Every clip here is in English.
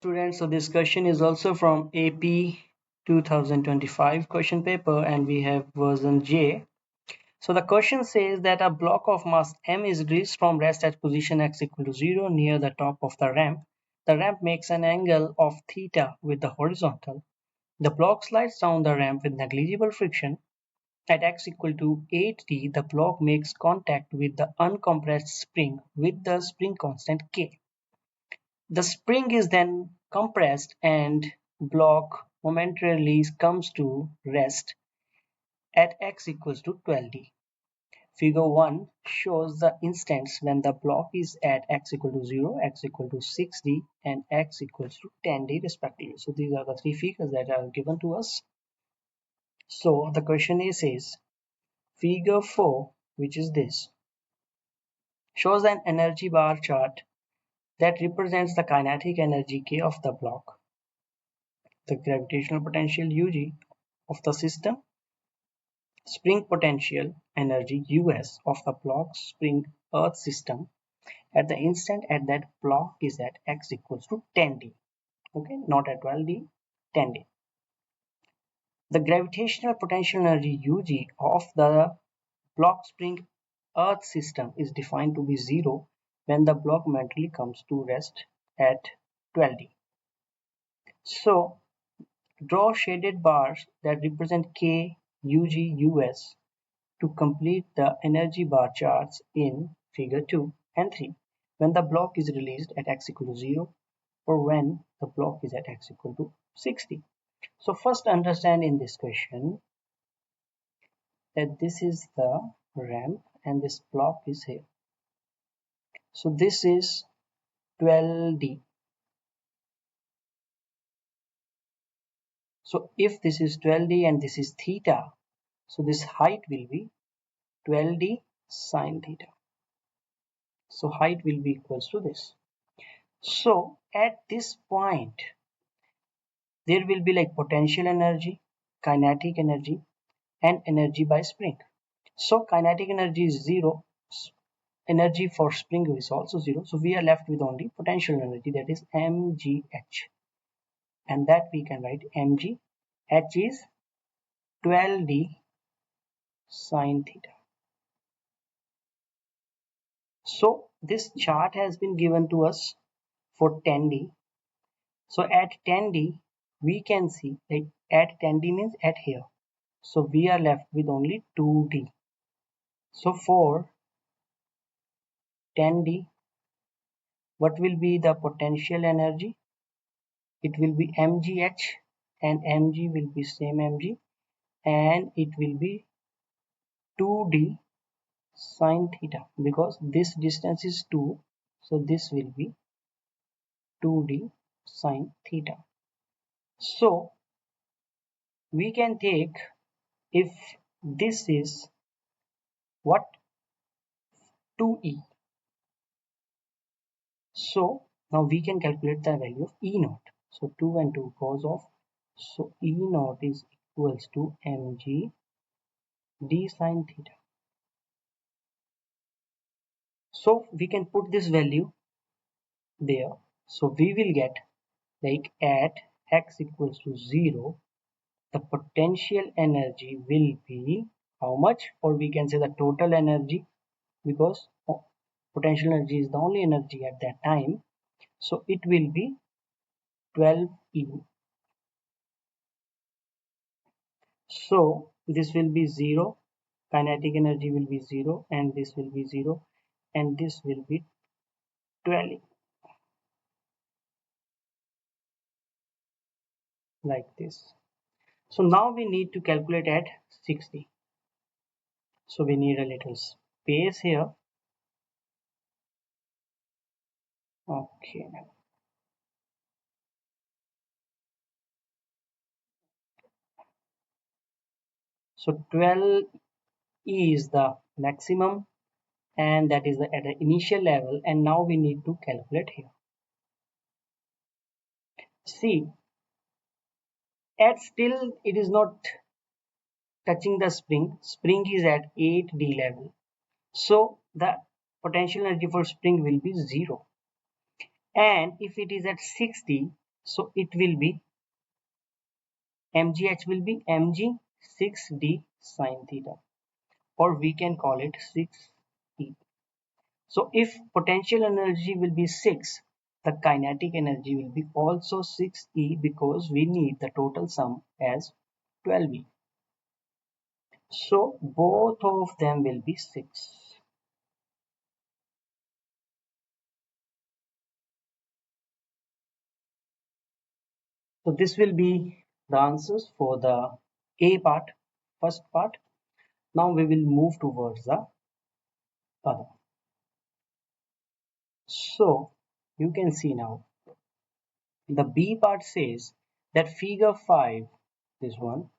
Students, so this question is also from AP 2025 question paper and we have version J. So the question says that a block of mass m is released from rest at position x equal to 0 near the top of the ramp. The ramp makes an angle of theta with the horizontal. The block slides down the ramp with negligible friction. At x equal to 8t, the block makes contact with the uncompressed spring with the spring constant k. The spring is then compressed and block momentarily comes to rest at x equals to 12d. Figure 1 shows the instants when the block is at x equal to 0, x equal to 6d and x equals to 10d respectively. So these are the three figures that are given to us. So the question is says figure 4, which is this, shows an energy bar chart that represents the kinetic energy K of the block, the gravitational potential Ug of the system, spring potential energy Us of the block spring earth system at the instant at that block is at x equals to 10d. Okay, not at 12d, 10d. The gravitational potential energy Ug of the block spring earth system is defined to be 0 when the block momentarily comes to rest at 12d. So draw shaded bars that represent K, Ug, Us to complete the energy bar charts in figure 2 and 3 when the block is released at x equal to 0 or when the block is at x equal to 60. So first understand in this question that this is the ramp and this block is here. So this is 12d. So if this is 12d and this is theta, so this height will be 12d sine theta. So height will be equals to this. So at this point, there will be like potential energy, kinetic energy, and energy by spring. So kinetic energy is 0, energy for spring is also 0. So we are left with only potential energy, that is mgh. And that we can write mg. H is 12d sine theta. So this chart has been given to us for 10d. So at 10d, we can see like at 10d means at here. So we are left with only 2d. So for 10d, what will be the potential energy? It will be mgh and mg will be same mg and it will be 2d sine theta because this distance is 2. So this will be 2d sine theta. So we can take, if this is what, 2e. So now we can calculate the value of E naught. So 2 and 2 goes off. So E naught is equals to mg d sine theta. So we can put this value there. So we will get like at x equals to 0, the potential energy will be how much, or we can say the total energy because potential energy is the only energy at that time. So it will be 12e. So this will be 0, kinetic energy will be 0 and this will be 0 and this will be 12 like this. So now we need to calculate at 60. So we need a little space here. Okay. So 12 is the maximum and that is at the initial level, and now we need to calculate here. See, at still it is not touching the spring is at 8d level, so the potential energy for spring will be 0, and if it is at 60, So it will be mgh will be mg 6d sine theta, or we can call it 6e. So if potential energy will be 6, the kinetic energy will be also 6e, because we need the total sum as 12e. So both of them will be 6. So this will be the answers for the A part, first part. Now we will move towards the other. So you can see now the B part says that figure 5, this one,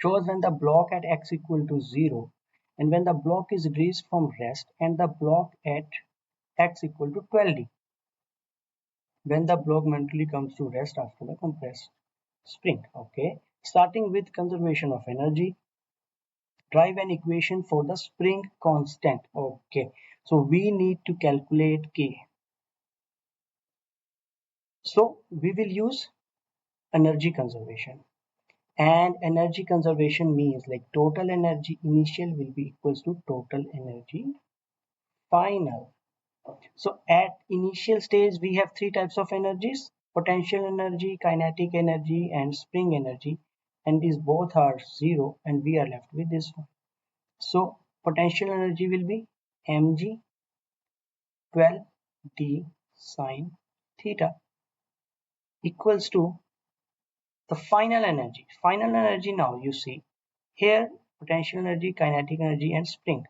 shows when the block at x equal to 0 and when the block is released from rest, and the block at x equal to 12d when the block momentarily comes to rest after the compressed spring. Okay, starting with conservation of energy, drive an equation for the spring constant. Okay, so we need to calculate K. So we will use energy conservation. And energy conservation means like total energy initial will be equals to total energy final. So at initial stage we have three types of energies: potential energy, kinetic energy, and spring energy. And these both are zero, and we are left with this one. So potential energy will be mg 12d sine theta equals to the final energy. Final energy, now you see here, potential energy, kinetic energy, and spring.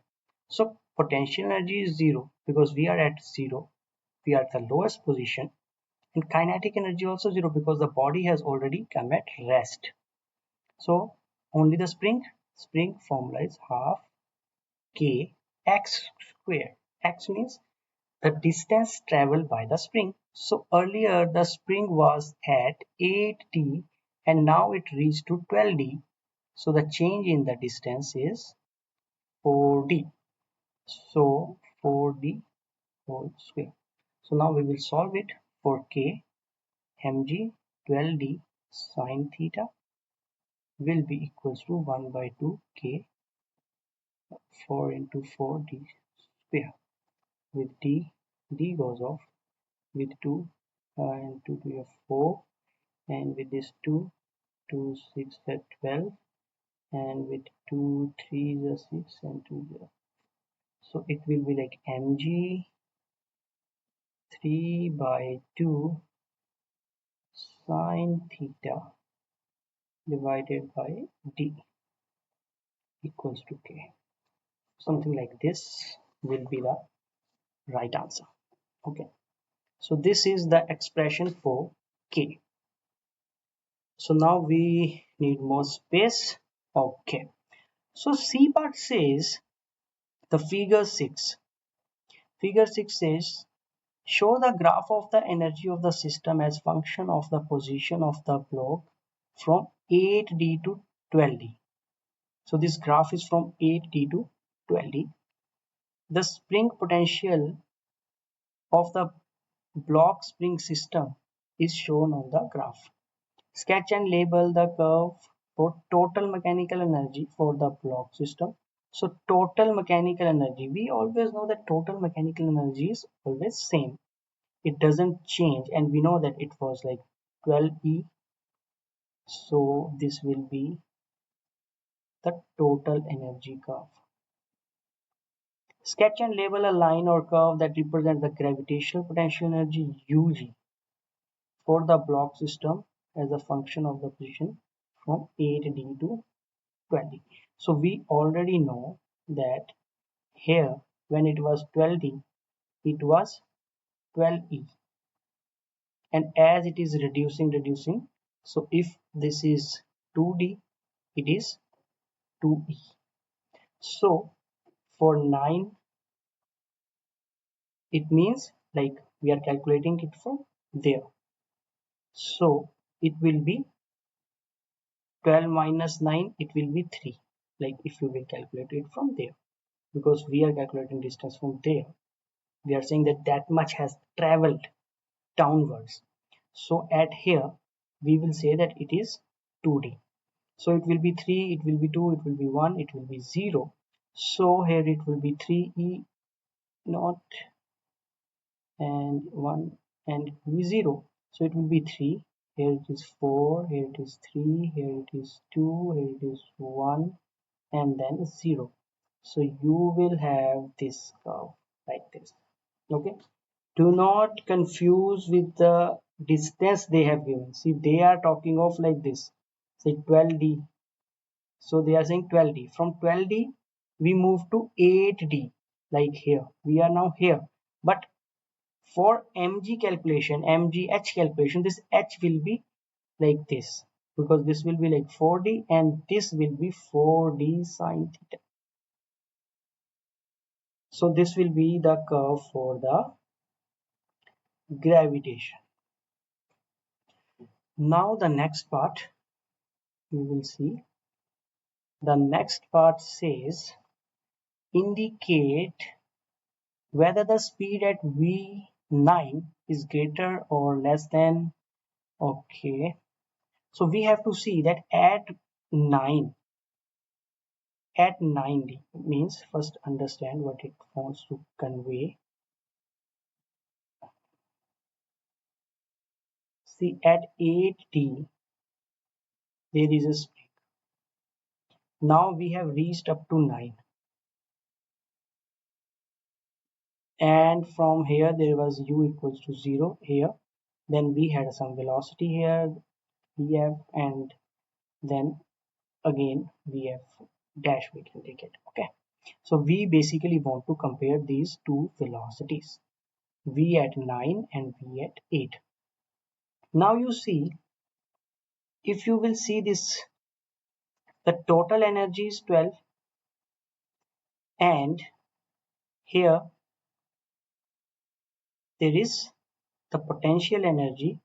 So potential energy is zero because we are at zero. We are at the lowest position. And kinetic energy also zero because the body has already come at rest. So only the spring formula is half k x square. X means the distance traveled by the spring. So earlier the spring was at 8d and now it reached to 12d. So the change in the distance is 4d. So 4d whole square. So now we will solve it for k. Mg 12d sine theta will be equals to 1 by 2 k 4 into 4d square. With d goes off, with 2 and 2 to the 4, and with this 2, 2 6 at 12, and with 2 3 is a 6 and 2 0. So it will be like mg 3 by 2 sine theta divided by d equals to k. Something like this will be the right answer. Okay, so this is the expression for k. So now we need more space. Okay, so C part says the figure 6 says show the graph of the energy of the system as function of the position of the block from 8d to 12d. So this graph is from 8d to 12d. The spring potential of the block spring system is shown on the graph. Sketch and label the curve for total mechanical energy for the block system. So total mechanical energy, we always know that total mechanical energy is always same. It doesn't change, and we know that it was like 12E. So this will be the total energy curve. Sketch and label a line or curve that represents the gravitational potential energy UG for the block system as a function of the position from 8d to 20. So we already know that here when it was 12d, it was 12e, and as it is reducing, so if this is 2d, it is 2e. So for 9, it means like we are calculating it from there. So it will be 12 minus 9, it will be 3, like if you will calculate it from there, because we are calculating distance from there. We are saying that that much has traveled downwards. So at here we will say that it is 2D. So it will be 3, it will be 2, it will be 1, it will be 0. So here it will be 3E naught and 1 and it will be 0. So it will be 3. Here it is 4, here it is 3, here it is 2, here it is 1 and then 0. So you will have this curve like this. Okay. Do not confuse with the distance they have given. See, they are talking of like this. Say 12D. So they are saying 12D. From 12D, we move to 8D. Like here. We are now here. But for mg calculation, mgh calculation, this h will be like this. Because this will be like 4D and this will be 4D sine theta. So this will be the curve for the gravitation. Now the next part we will see. The next part says indicate whether the speed at v9 is greater or less than. Okay, so we have to see that at 9 at 90 means, first understand what it wants to convey. See, at 8D there is a spring. Now we have reached up to 9 and from here there was u equals to 0 here, then we had some velocity here vf, and then again vf dash we can take it. Okay, so we basically want to compare these two velocities, v at 9 and v at 8. Now you see, if you will see this, the total energy is 12 and here there is the potential energy,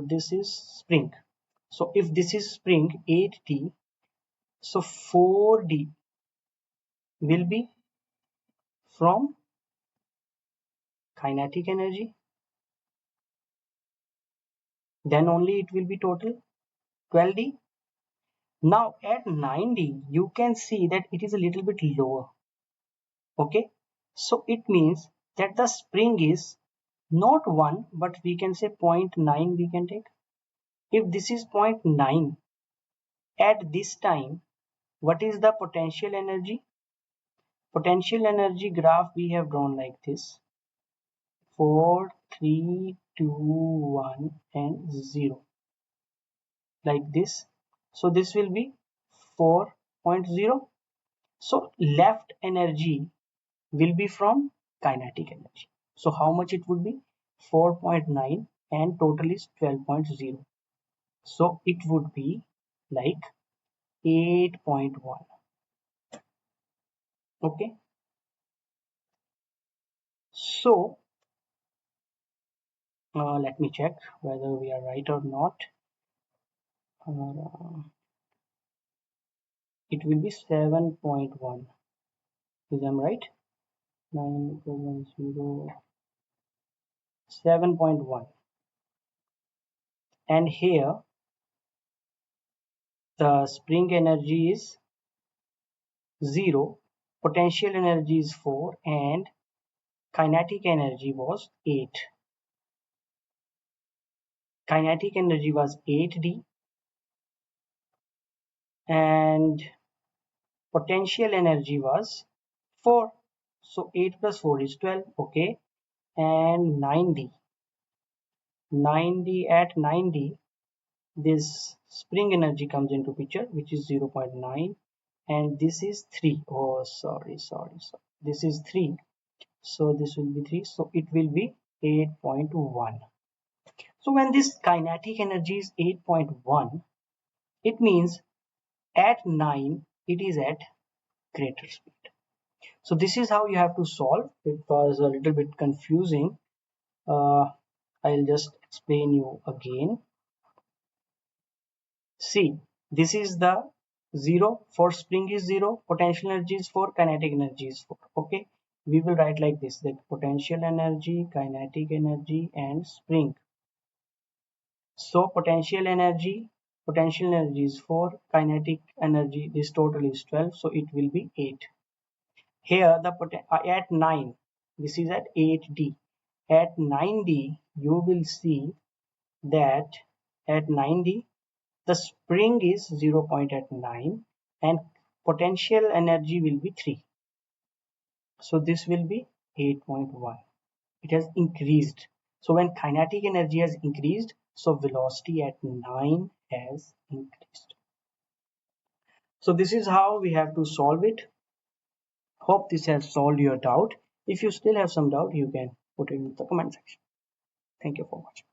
this is spring. So if this is spring 8D, so 4D will be from kinetic energy, then only it will be total 12D. Now at 9D you can see that it is a little bit lower. Okay, so it means that the spring is not 1 but we can say 0.9 we can take. If this is 0.9 at this time, what is the potential energy? Potential energy graph we have drawn like this: 4, 3, 2, 1 and 0, like this. So this will be 4.0. So left energy will be from kinetic energy. So how much it would be? 4.9 and total is 12.0. So it would be like 8.1. Okay. So let me check whether we are right or not. Uh, it will be 7.1. Is I'm right? 9.0, 7.1. And here the spring energy is 0, potential energy is 4 and kinetic energy was 8. Kinetic energy was 8D and potential energy was 4. So 8 plus 4 is 12. Okay, and 9D. 9D at 9D, this spring energy comes into picture, which is 0.9, and this is 3. Oh, sorry. This is 3. So this will be 3. So it will be 8.1. So when this kinetic energy is 8.1, it means at 9 it is at greater speed. So this is how you have to solve. It was a little bit confusing. I'll just explain you again. See, this is the 0 for spring is 0, potential energy is 4, kinetic energy is 4. Okay, we will write like this, that potential energy, kinetic energy, and spring. So potential energy is 4, kinetic energy, this total is 12, so it will be 8. Here at 9, this is at 8D. At 9D, you will see that at 9D, the spring is 0.9 and potential energy will be 3. So this will be 8.1. It has increased. So when kinetic energy has increased, so velocity at 9 has increased. So this is how we have to solve it. Hope this has solved your doubt. If you still have some doubt, you can put it in the comment section. Thank you for watching.